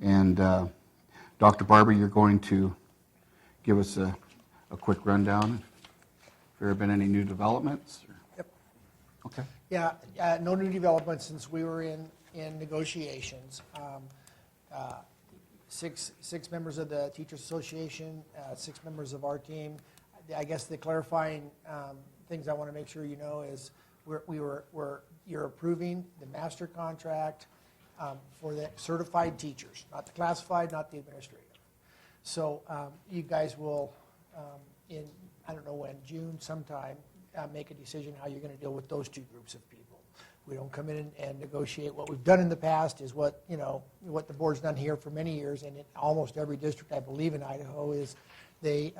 And Dr. Barber, you're going to give us a quick rundown. If there have been any new developments? Yep. Okay. Yeah, no new developments since we were in negotiations. Six members of the Teachers Association, 6 members of our team. I guess the clarifying things I want to make sure you know is you're approving the master contract for the certified teachers, not the classified, not the administrative. So you guys will, in, I don't know when, June sometime, make a decision how you're going to deal with those 2 groups of people. We don't come in and negotiate. What we've done in the past is what the board's done here for many years, and in almost every district, I believe, in Idaho, is they,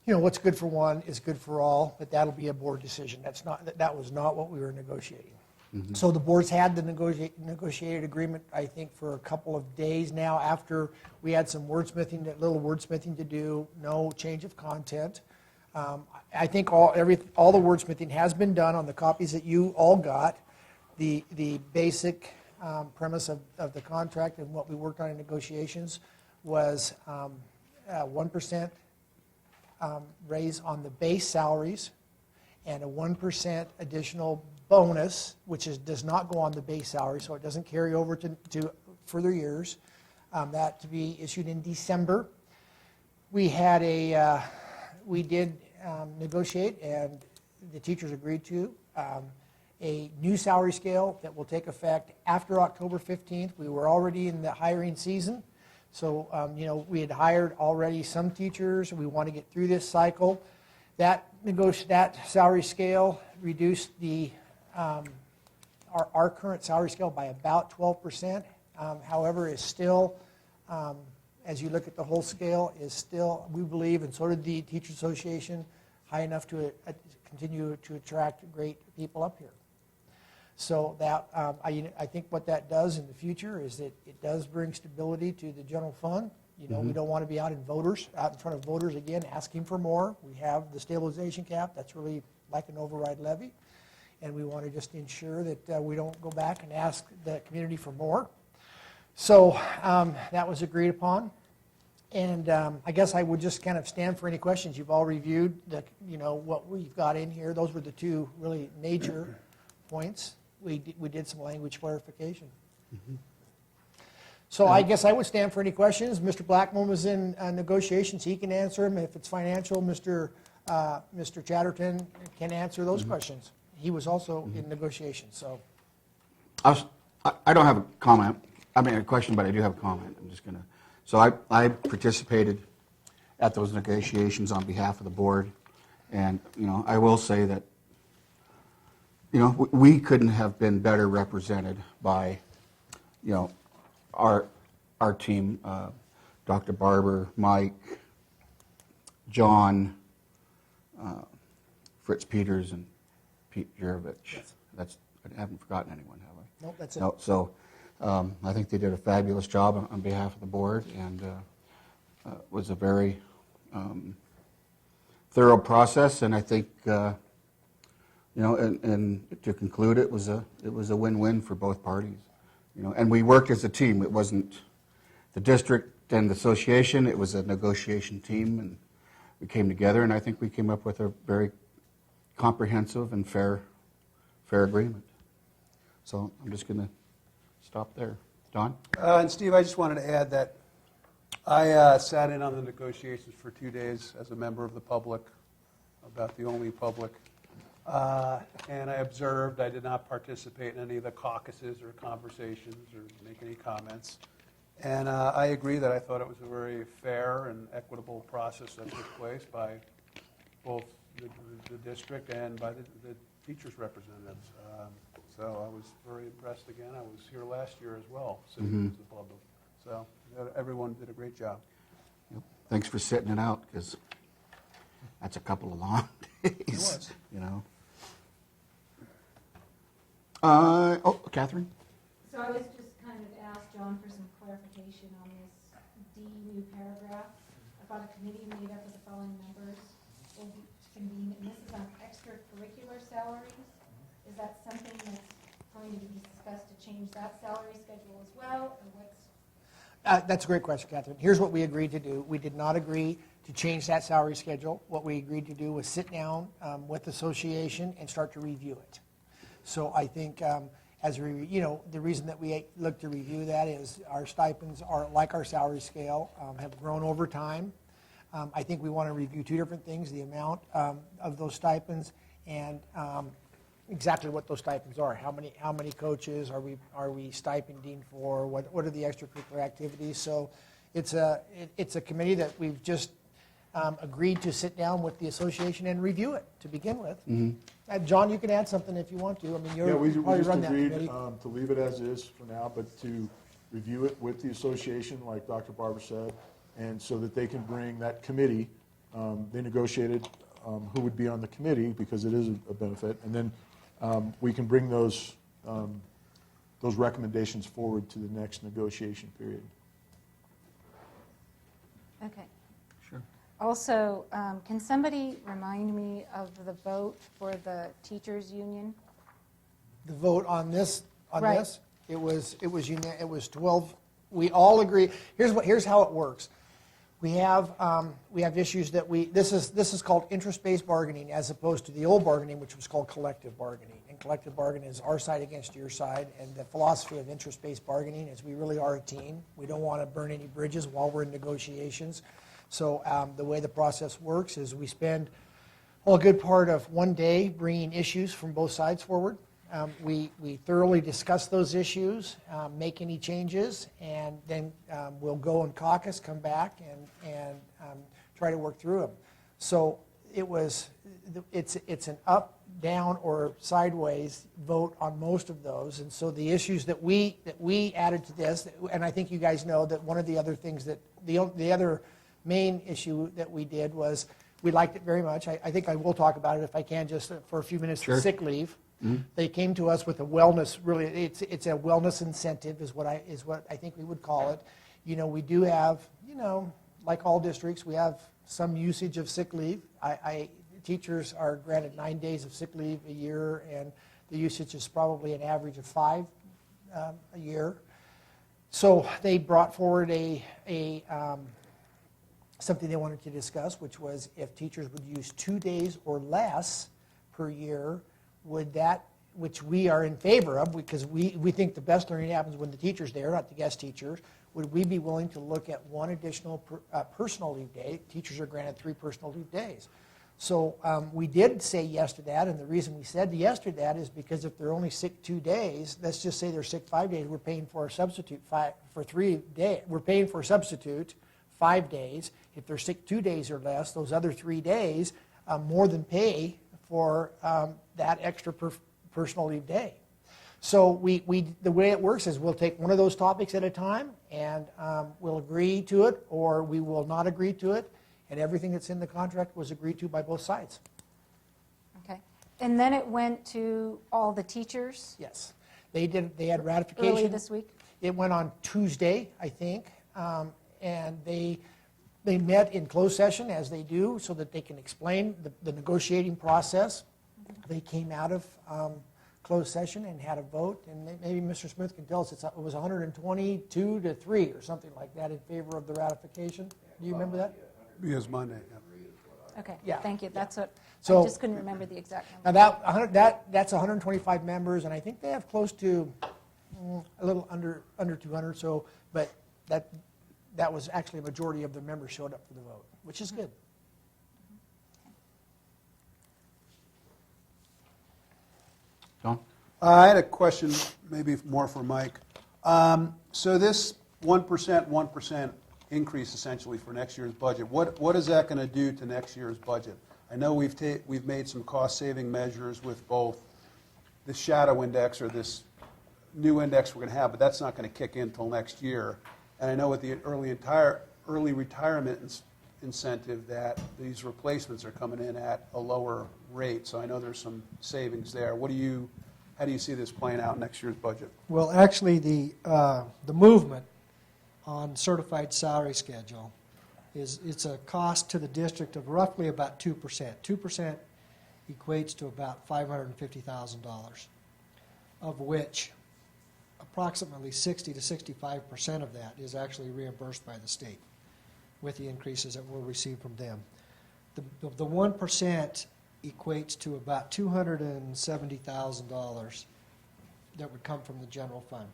what's good for one is good for all, but that'll be a board decision. That was not what we were negotiating. Mm-hmm. So the board's had the negotiated agreement, I think, for a couple of days now after we had some little wordsmithing to do, no change of content. I think all the wordsmithing has been done on the copies that you all got. The basic premise of the contract and what we worked on in negotiations was 1% raise on the base salaries and a 1% additional bonus, which does not go on the base salary, so it doesn't carry over to further years. That to be issued in December. We did negotiate, and the teachers agreed to a new salary scale that will take effect after October 15th. We were already in the hiring season, so we had hired already some teachers. We want to get through this cycle. That salary scale reduced our current salary scale by about 12%. However, is still, as you look at the whole scale, is still, we believe, and so did the Teachers Association, high enough to continue to attract great people up here. So that I think what that does in the future is that it does bring stability to the general fund. Mm-hmm. We don't want to be out in front of voters again asking for more. We have the stabilization cap. That's really like an override levy. And we want to just ensure that we don't go back and ask the community for more. So that was agreed upon. And I guess I would just kind of stand for any questions. You've all reviewed what we've got in here. Those were the 2 really major points. We did some language clarification. Mm-hmm. So I guess I would stand for any questions. Mr. Blackmon was in negotiations. He can answer them. If it's financial, Mr. Chatterton can answer those mm-hmm. questions. He was also mm-hmm. in negotiations. So I don't have a comment. I mean a question, but I do have a comment. I'm just gonna. So I participated at those negotiations on behalf of the board, and I will say that we couldn't have been better represented by our team, Dr. Barber, Mike, John, Fritz Peters, and Pete Jurovich. Yes. I haven't forgotten anyone, have I? Nope, that's it. No, so I think they did a fabulous job on behalf of the board, and was a very thorough process. And I think, and to conclude, it was a win-win for both parties. And we worked as a team. It wasn't the district and the association. It was a negotiation team, and we came together. And I think we came up with a very comprehensive and fair agreement. So I'm just going to stop there. Don? And Steve, I just wanted to add that I sat in on the negotiations for 2 days as a member of the public, about the only public. And I observed. I did not participate in any of the caucuses or conversations or make any comments. And I agree that I thought it was a very fair and equitable process that took place by both the district and by the teachers' representatives. So I was very impressed again. I was here last year as well, sitting mm-hmm. with the public. So everyone did a great job. Yep. Thanks for sitting it out, because that's a couple of long days. It was. Catherine? So I was just kind of asked John for some clarification on this D new paragraph about a committee made up of the following members will convene, and this is on extracurricular salaries. Is that something that's going to be discussed to change that salary schedule as well, or That's a great question, Catherine. Here's what we agreed to do. We did not agree to change that salary schedule. What we agreed to do was sit down with the association and start to review it. So I think the reason that we look to review that is our stipends are, like our salary scale, have grown over time. I think we want to review two different things, the amount of those stipends and exactly what those stipends are. How many coaches are we stipending for? What are the extracurricular activities? So it's a committee that we've just agreed to sit down with the association and review it to begin with. John, you can add something if you want to. I mean, Yeah, we probably just run that agreed committee. to leave it as is for now, but to review it with the association, like Dr. Barber said, and so that they can bring that committee, they negotiated who would be on the committee because it is a benefit, and then we can bring those recommendations forward to the next negotiation period. Okay. Sure. Also, can somebody remind me of the vote for the teachers' union? The vote on this, Right. it was 12. We all agree. Here's how it works. We have issues that this is called interest-based bargaining as opposed to the old bargaining, which was called collective bargaining. And collective bargaining is our side against your side. And the philosophy of interest-based bargaining is we really are a team. We don't want to burn any bridges while we're in negotiations. So the way the process works is we spend a good part of one day bringing issues from both sides forward. We thoroughly discuss those issues, make any changes, and then we'll go and caucus, come back, and try to work through them. So it's an up, down, or sideways vote on most of those. And so the issues that we added to this, and I think you guys know that one of the other things that the other main issue that we did was we liked it very much. I think I will talk about it if I can just for a few minutes. Sure. Sick leave. They came to us with a wellness, really, it's a wellness incentive is what I think we would call it. We do have, like all districts, we have some usage of sick leave. Teachers are granted 9 days of sick leave a year, and the usage is probably an average of 5 a year. So they brought forward something they wanted to discuss, which was if teachers would use 2 days or less per year, would that, which we are in favor of, because we think the best learning happens when the teacher's there, not the guest teachers, would we be willing to look at one additional personal leave day? Teachers are granted 3 personal leave days. So we did say yes to that, and the reason we said yes to that is because if they're only sick 2 days, let's just say they're sick 5 days, we're paying for a substitute for 3 days. We're paying for a substitute 5 days. If they're sick 2 days or less, those other 3 days more than pay for that extra personal leave day. So the way it works is we'll take one of those topics at a time, and we'll agree to it, or we will not agree to it, and everything that's in the contract was agreed to by both sides. Okay. And then it went to all the teachers Yes. They had ratification. early this week? It went on Tuesday, I think, and they met in closed session, as they do, so that they can explain the negotiating process. They came out of closed session and had a vote, and maybe Mr. Smith can tell us it was 122 to 3 or something like that in favor of the ratification. Do you remember that? Because Monday, Okay, Yeah. Thank you. That's what, So- I just couldn't remember the exact Now number. that's 125 members, and I think they have close to a little under 200. So, but that was actually a majority of the members showed up for the vote, which is good. John? I had a question, maybe more for Mike. So this 1% increase essentially for next year's budget, what is that going to do to next year's budget? I know we've made some cost-saving measures with both the shadow index or this new index we're going to have, but that's not going to kick in until next year. And I know with the early retirement incentive that these replacements are coming in at a lower rate, so I know there's some savings there. How do you see this playing out in next year's budget? Well, actually, the movement on certified salary schedule it's a cost to the district of roughly about 2%. 2% equates to about $550,000, of which approximately 60 to 65% of that is actually reimbursed by the state with the increases that we'll receive from them. The 1% equates to about $270,000 that would come from the general fund.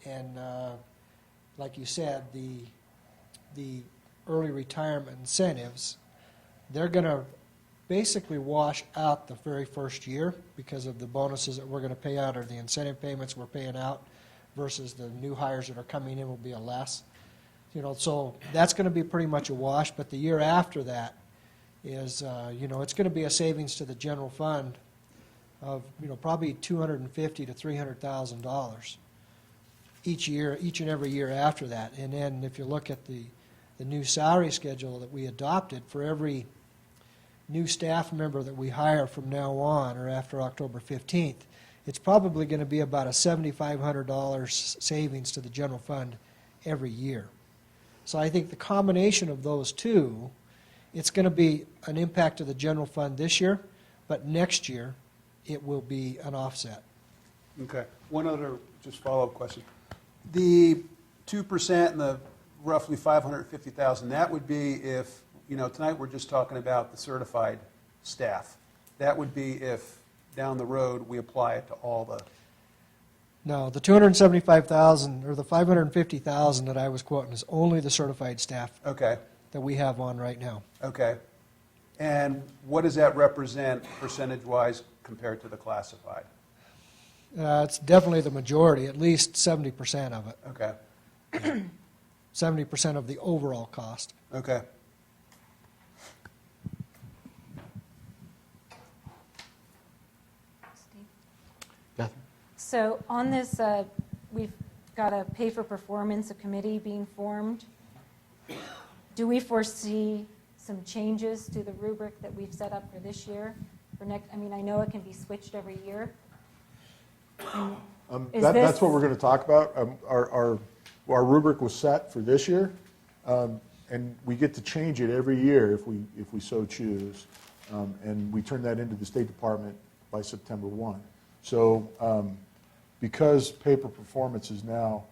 And like you said, the early retirement incentives, they're going to basically wash out the very first year because of the bonuses that we're going to pay out or the incentive payments we're paying out versus the new hires that are coming in will be a less. So that's going to be pretty much a wash, but the year after that is, it's going to be a savings to the general fund of, probably $250,000 to $300,000 each year, each and every year after that. And then if you look at the new salary schedule that we adopted, for every new staff member that we hire from now on or after October 15th, it's probably going to be about a $7,500 savings to the general fund every year. So I think the combination of those two, it's going to be an impact to the general fund this year, but next year it will be an offset. Okay. One other just follow-up question. The 2% and the roughly $550,000, that would be if, tonight we're just talking about the certified staff. That would be if down the road we apply it to all the... No, the $275,000 or the $550,000 that I was quoting is only the certified staff Okay. that we have on right now. Okay. And what does that represent percentage-wise compared to the classified? It's definitely the majority, at least 70% of it, Okay. 70% of the overall cost. Okay. Steve? Catherine? So on this, we've got a pay for performance, a committee being formed. Do we foresee some changes to the rubric that we've set up for this year? For next, I know it can be switched every year. Is That's this- what we're going to talk about. Our rubric was set for this year, and we get to change it every year if we so choose. And we turn that into the State Department by September 1. So because paper performance is now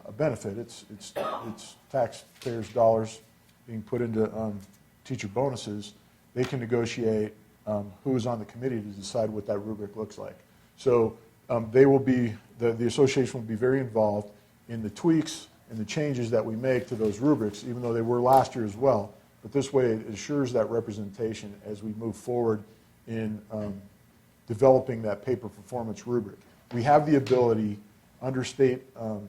a benefit, it's taxpayers' dollars being put into teacher bonuses, they can negotiate who is on the committee to decide what that rubric looks like. So they will be, the association will be very involved in the tweaks and the changes that we make to those rubrics, even though they were last year as well. But this way it assures that representation as we move forward in developing that paper performance rubric. We have the ability under state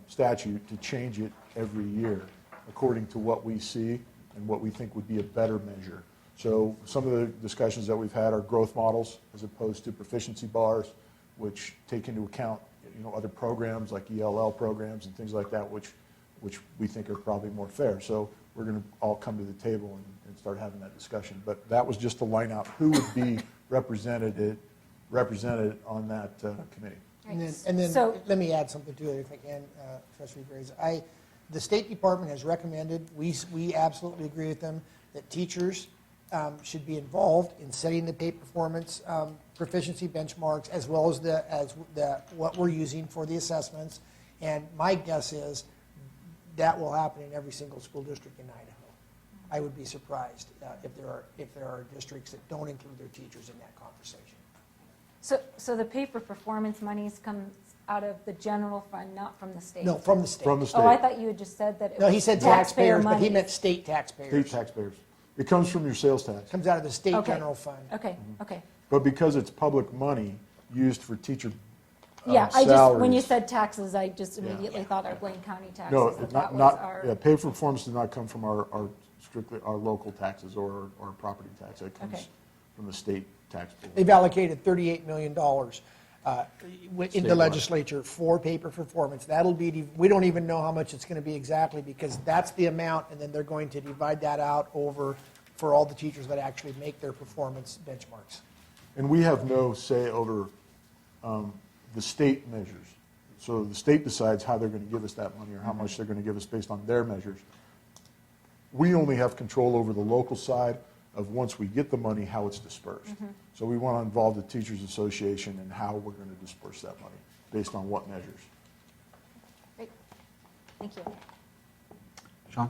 statute to change it every year according to what we see and what we think would be a better measure. So some of the discussions that we've had are growth models as opposed to proficiency bars, which take into account other programs like ELL programs and things like that, which we think are probably more fair. So we're going to all come to the table and start having that discussion. But that was just to line out who would be represented on that committee. And then So- let me add something to it if I can, Trustee Graves. The State Department has recommended, we absolutely agree with them, that teachers should be involved in setting the pay performance proficiency benchmarks as well as what we're using for the assessments. And my guess is that will happen in every single school district in Idaho. I would be surprised if there are districts that don't include their teachers in that conversation. So the pay for performance monies come out of the general fund, not from the state? No, from the state. From the state. Oh, I thought you had just said that it was No, he said taxpayer taxpayers, but he money. meant state taxpayers. State taxpayers. It comes from your sales tax. Comes out of the state Okay. general fund. Okay, okay. But because it's public money used for teacher Yeah, salaries. when you said taxes, I just Yeah. immediately thought our Blaine County taxes. No, that not, was not, our- yeah, pay for performance does not come from our strictly our local taxes or property tax. It comes Okay. from the state tax pool. They've allocated $38 million in the Statewide. legislature for paper performance. That'll be, we don't even know how much it's going to be exactly because that's the amount, and then they're going to divide that out over for all the teachers that actually make their performance benchmarks. And we have no say over the state measures. So the state decides how they're going to give us that money or how much they're going to give us based on their measures. We only have control over the local side of once we get the money, how it's dispersed. So we want to involve the Teachers Association in how we're going to disperse that money based on what measures. Thank you. Sean?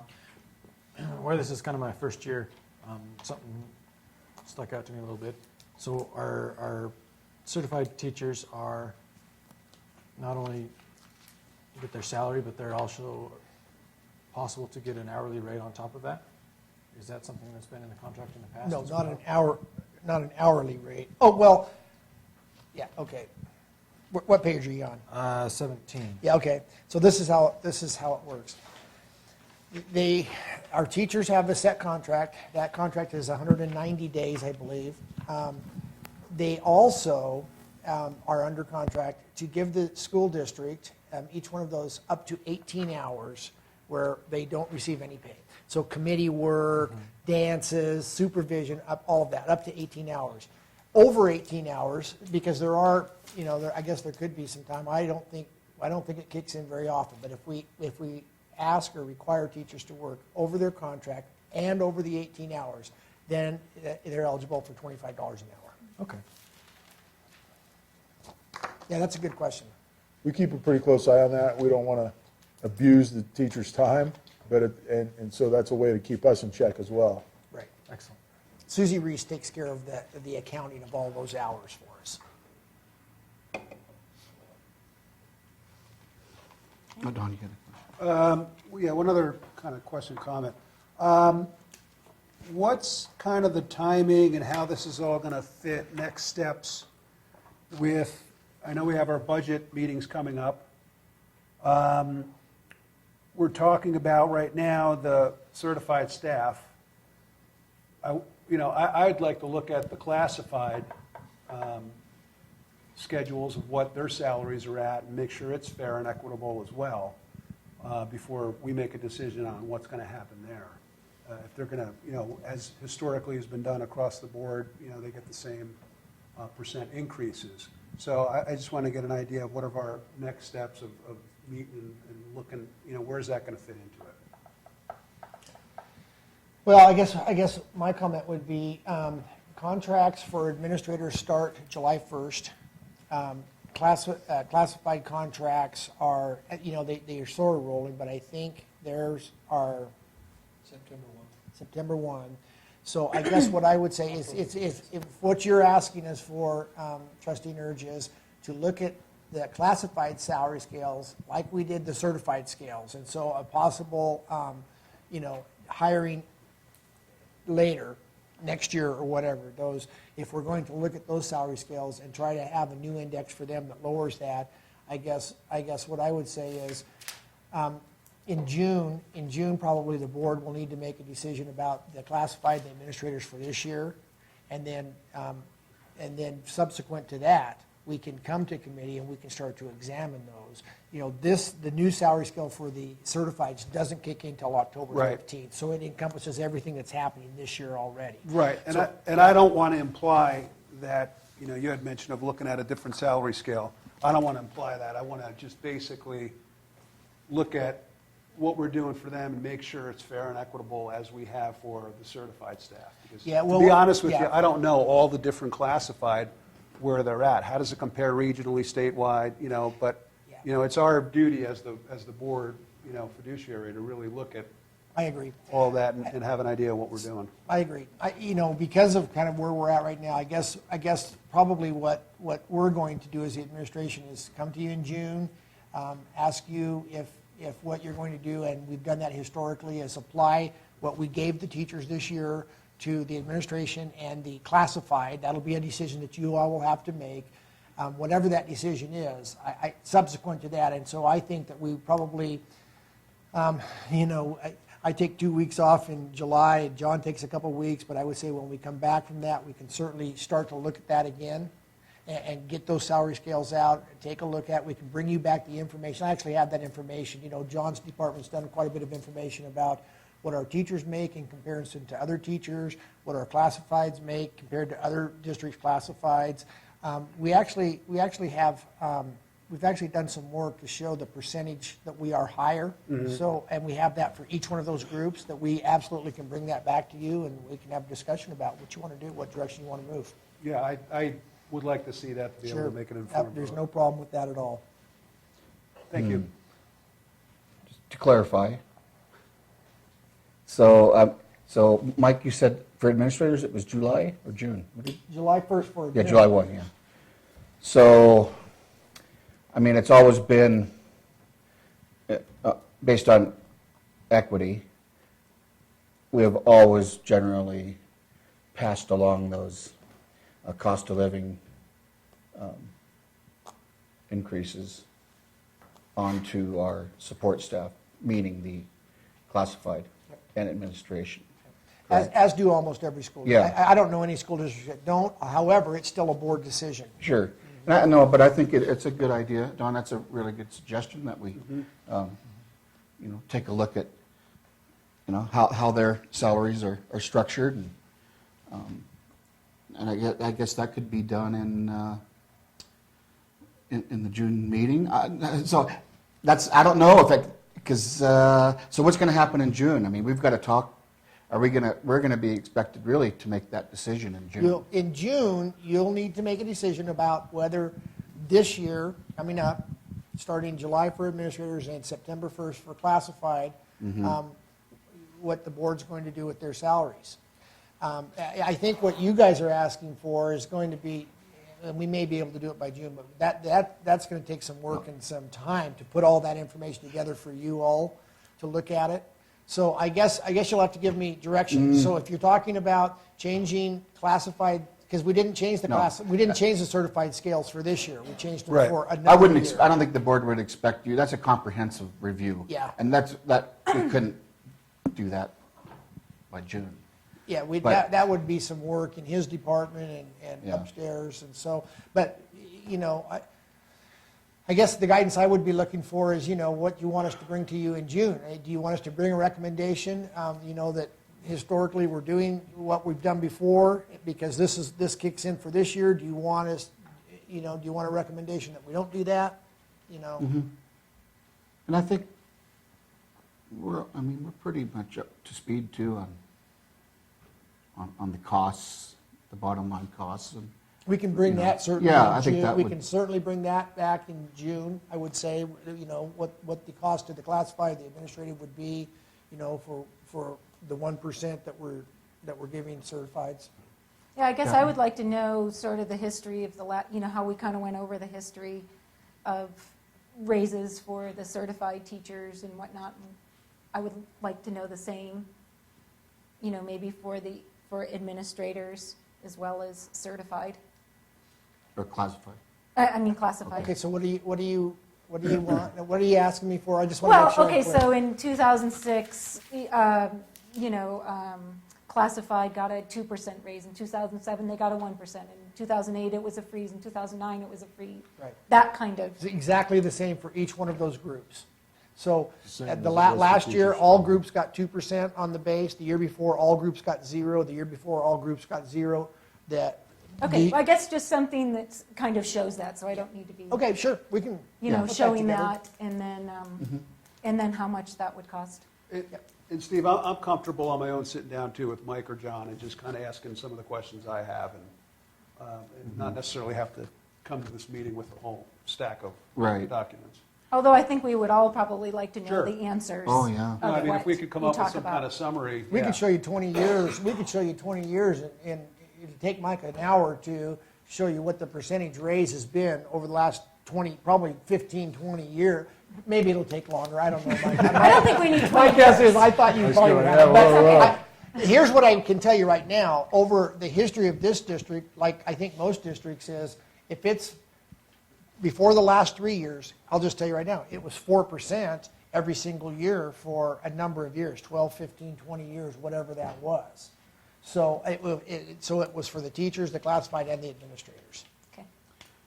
Where this is kind of my first year, something stuck out to me a little bit. So our certified teachers are not only get their salary, but they're also possible to get an hourly rate on top of that? Is that something that's been in the contract in the past? No, as not well? an hourly rate. Oh, well, yeah, okay. What page are you on? 17. Yeah, okay. So this is how it works. Our teachers have a set contract. That contract is 190 days, I believe. They also are under contract to give the school district, each one of those, up to 18 hours where they don't receive any pay. So committee work, dances, supervision, all of that, up to 18 hours. Over 18 hours, because there are, I guess there could be some time. I don't think it kicks in very often. But if we ask or require teachers to work over their contract and over the 18 hours, then they're eligible for $25 an hour. Okay. Yeah, that's a good question. We keep a pretty close eye on that. We don't want to abuse the teacher's time, but and so that's a way to keep us in check as well. Right. Excellent. Susie Reese takes care of the accounting of all those hours for us. Oh, Don, you got a question? Yeah, one other kind of question, comment. What's kind of the timing and how this is all going to fit, next steps with, I know we have our budget meetings coming up. We're talking about right now the certified staff. I'd like to look at the classified schedules of what their salaries are at and make sure it's fair and equitable as well before we make a decision on what's going to happen there. If they're going to, as historically has been done across the board, they get the same percent increases. So I just want to get an idea of what are our next steps of meeting and looking, where's that going to fit into it? Well, I guess my comment would be contracts for administrators start July 1st. Classified contracts are, they are sort of rolling, but I think theirs are September 1. So I guess what I would say is, if what you're asking us for, Trustee Nerge, is to look at the classified salary scales like we did the certified scales. And so a possible, hiring later, next year or whatever, if we're going to look at those salary scales and try to have a new index for them that lowers that, I guess what I would say is, in June, probably the board will need to make a decision about the classified and the administrators for this year. And then subsequent to that, we can come to committee and we can start to examine those. The new salary scale for the certifieds doesn't kick in until October Right. 15th. So it encompasses everything that's happening this year already. Right, and I don't want to imply that, you had mentioned of looking at a different salary scale. I don't want to imply that. I want to just basically look at what we're doing for them and make sure it's fair and equitable as we have for the certified staff. Because Yeah, well, to be honest with yeah. you, I don't know all the different classified where they're at. How does it compare regionally, statewide, but, Yeah. it's our duty as the board, fiduciary to really look at I agree. all that and have an idea of what we're doing. I agree. Because of kind of where we're at right now, I guess probably what we're going to do as the administration is come to you in June, ask you if what you're going to do, and we've done that historically, is apply what we gave the teachers this year to the administration and the classified. That'll be a decision that you all will have to make, whatever that decision is, subsequent to that. And so I think that we probably, I take 2 weeks off in July, John takes a couple weeks, but I would say when we come back from that, we can certainly start to look at that again and get those salary scales out, take a look at. We can bring you back the information. I actually have that information. John's department's done quite a bit of information about what our teachers make in comparison to other teachers, what our classifieds make compared to other districts' classifieds. We've actually done some work to show the percentage that we are higher. So, and we have that for each one of those groups, that we absolutely can bring that back to you and we can have a discussion about what you want to do, what direction you want to move. Yeah, I would like to see that to be able Sure. to make an informed There's vote. no problem with that at all. Thank you. to clarify, so Mike, you said for administrators it was July or June? What did- July 1st for. Yeah, July 1, yeah. So, I mean, it's always been based on equity. We have always generally passed along those cost of living increases onto our support staff, meaning the classified and administration. As do almost every school. Yeah. I don't know any school districts that don't. However, it's still a board decision. Sure. No, but I think it's a good idea, Don. That's a really good suggestion that we, take a look at, how their salaries are structured, and I guess that could be done in the June meeting. So I don't know if it, because so what's going to happen in June? I mean, we've got to talk. We're going to be expected really to make that decision in June. In June, you'll need to make a decision about whether this year, coming up, starting July for administrators and September 1st for classified, what the board's going to do with their salaries. I think what you guys are asking for is going to be, and we may be able to do it by June, but that's going to take some work and some time to put all that information together for you all to look at it. So I guess you'll have to give me direction. So if you're talking about changing classified, because we didn't change the we didn't change the certified scales for this year. We changed them Right. for another I wouldn't. year. I don't think the board would expect you. That's a comprehensive review. Yeah. And that we couldn't do that by June. Yeah, But- that would be some work in his department and Yeah. upstairs, and so, but, I guess the guidance I would be looking for is, what you want us to bring to you in June. Do you want us to bring a recommendation, that historically we're doing what we've done before, because this kicks in for this year? Do you want us, do you want a recommendation that we don't do that? And I think we're pretty much up to speed too on the costs, the bottom line costs. And We can bring that certainly Yeah, in I think June. that We would- can certainly bring that back in June, I would say, what the cost of the classified, the administrative would be, for the 1% that we're giving certifieds. Yeah, I guess I would like to know sort of the history of how we kind of went over the history of raises for the certified teachers and whatnot. And I would like to know the same, maybe for administrators as well as certified. or classified. I mean classified. Okay, so what do you want? What are you asking me for? I just want to Well, make sure. okay, I'm clear. so in 2006, classified got a 2% raise. In 2007, they got a 1%. In 2008, it was a freeze. In 2009, it was a free. Right. That kind of. It's exactly the same for each one of those groups. So Same at as the it was for last year, teachers. all groups got 2% on the base. The year before, all groups got 0. The year before, all groups got 0. Okay, well, I guess just something that kind of shows that, so I don't need to be, Okay, sure, we can. put that showing together. that, and then how much that would cost. And Steve, I'm comfortable on my own sitting down too with Mike or John and just kind of asking some of the questions I have and not necessarily have to come to this meeting with a whole stack of Right. documents. Although I think we would all probably like to know Sure. the answers. Oh, yeah. No, I of mean, if what we could come you up with talk some about. kind of summary. We yeah. could show you 20 years. We could show you 20 years, and it'd take Mike an hour or two to show you what the percentage raise has been over the last 20, probably 15, 20 years. Maybe it'll take longer. I don't know, Mike. I don't think we need 20 My guess years. is I thought you probably would have. But here's what I can tell you right now. Over the history of this district, like I think most districts, is if it's before the last 3 years, I'll just tell you right now, it was 4% every single year for a number of years, 12, 15, 20 years, whatever that was. So it was for the teachers, the classified, and the administrators. Okay.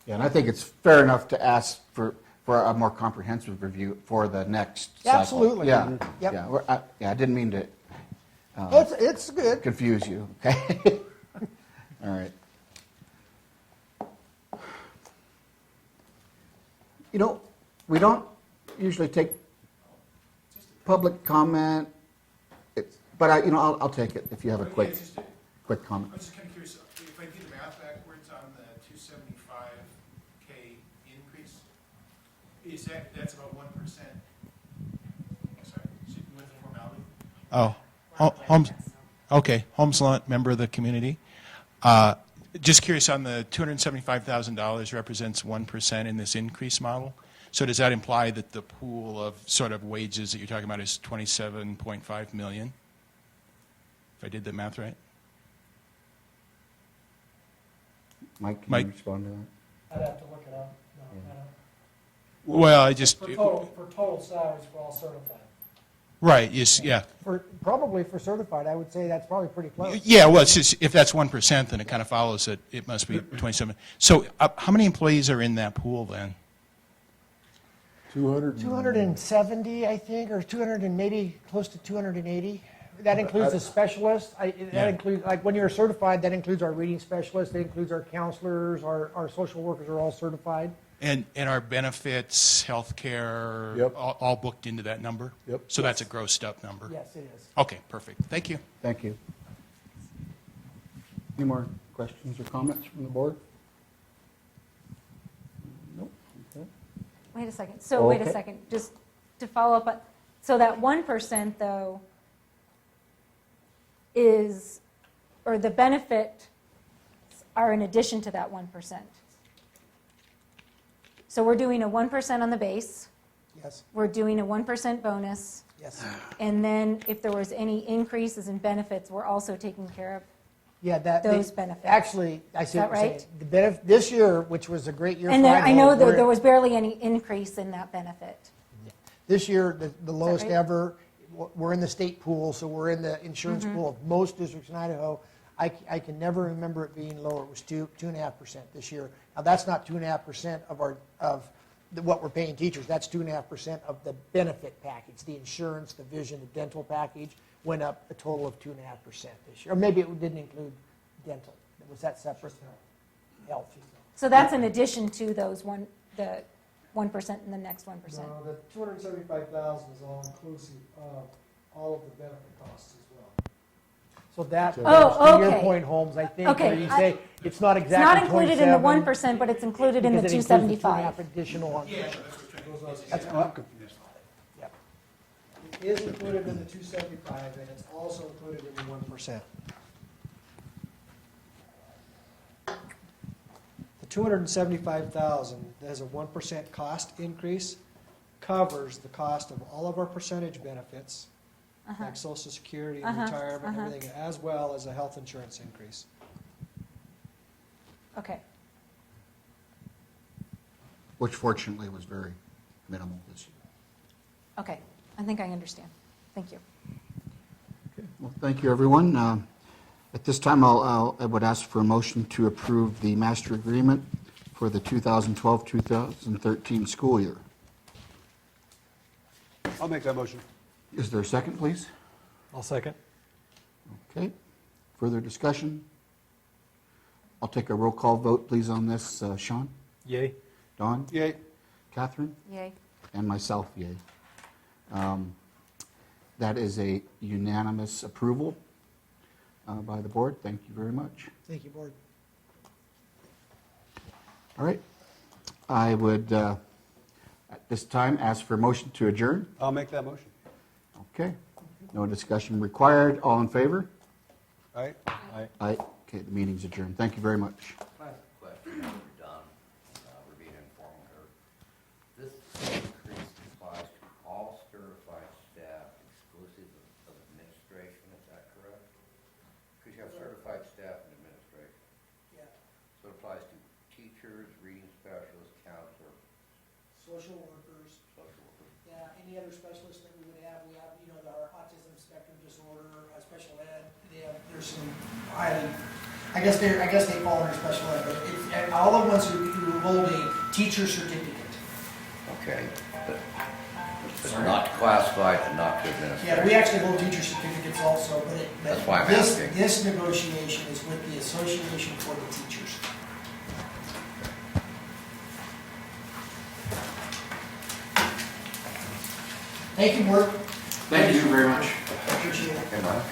Yeah, and I think it's fair enough to ask for a more comprehensive review for the next cycle. Absolutely. Yeah. Mhm. Yep. Yeah, I didn't mean to Oh, it's good. confuse you, okay? All right. We don't usually take public comment, but I'll take it if you have a quick comment. I'm just kind of curious, if I do the math backwards on the 275K increase, that's about 1%. Oh, okay, Holmes Lunt, member of the community. Just curious, on the $275,000 represents 1% in this increase model. So does that imply that the pool of sort of wages that you're talking about is 27.5 million? If I did the math right? Mike, can Mike? you respond to that? I'd have to look it up. No, I don't. Well, I just, For total salaries for all certified. right, yes, yeah. Probably for certified, I would say that's probably pretty close. Yeah, well, it's just, if that's 1%, then it kind of follows that it must be 27. So how many employees are in that pool then? 270, I think, or 200 and maybe close to 280. That includes a specialist. That includes, like, when you're certified, that includes our reading specialists, that includes our counselors, our social workers are all certified. And our benefits, healthcare, Yep. all booked into that number? Yep. So that's a grossed up number? Yes, it is. Okay, perfect. Thank you. Thank you. Any more questions or comments from the board? Nope. Okay. Wait a second, so wait a Okay. second, just to follow up, so that 1% though is, or the benefit are in addition to that 1%. So we're doing a 1% on the base, Yes, we're doing a 1% bonus, yes. and then if there was any increases in benefits, we're also taking care of. Yeah, Those benefits. Actually, I see Is what that you're right? saying. The benefit, this year, which was a great year for And there, I Idaho, know that we're- there was barely any increase in that benefit. This year, the lowest right? ever, we're in the state pool, so we're in the insurance Mm-hmm. pool of most districts in Idaho. I can never remember it being lower. It was 2.5% this year. Now, that's not 2.5% what we're paying teachers. That's 2.5% of the benefit package, the insurance, the vision, the dental package went up a total of 2.5% this year. Or maybe it didn't include dental. Was that separate? Health. So that's in addition to the 1% and the next 1%. No, the 275,000 is all inclusive of all of the benefit costs as well. So that, Oh, to your okay. point, Holmes, I think, Okay, where you say it's not It's exactly not included in the 27, 1%, but it's included in the because it includes the 275. 2.5 additional on. That's I'm confused. Yep. It is included in the 275, and it's also included in the 1%. The 275,000, that has a 1% cost increase, covers the cost of all of our percentage benefits, like Social Security and retirement and everything, as well as a health insurance increase. Okay. Which fortunately was very minimal this year. Okay, I think I understand. Thank you. Well, thank you, everyone. At this time, I would ask for a motion to approve the master agreement for the 2012-2013 school year. I'll make that motion. Is there a second, please? I'll second. Okay. Further discussion? I'll take a roll call vote, please, on this. Sean? Yay. Don? Yay. Catherine? Yay. And myself, yay. That is a unanimous approval by the board. Thank you very much. Thank you, Board. All right. I would, at this time, ask for a motion to adjourn. I'll make that motion. Okay. No discussion required. All in favor? All right? Aye. Okay, the meeting's adjourned. Thank you very much. Question for Don, we're being informed here. This increase applies to all certified staff exclusive of administration, is that correct? Because you have certified staff and administration. Yeah. So it applies to teachers, reading specialists, counselors, Social workers, social workers. yeah, any other specialists that we would have, our autism spectrum disorder, special ed, there's some highly, I guess they fall under special ed, but and all the ones who hold a teacher certificate. Okay, but not classified and not to administration. Yeah, we actually hold teacher certificates also, but That's why I'm this, asking. this negotiation is with the Association for the Teachers. Thank you, Board. Thank you very much. Appreciate it. Okay, Mike?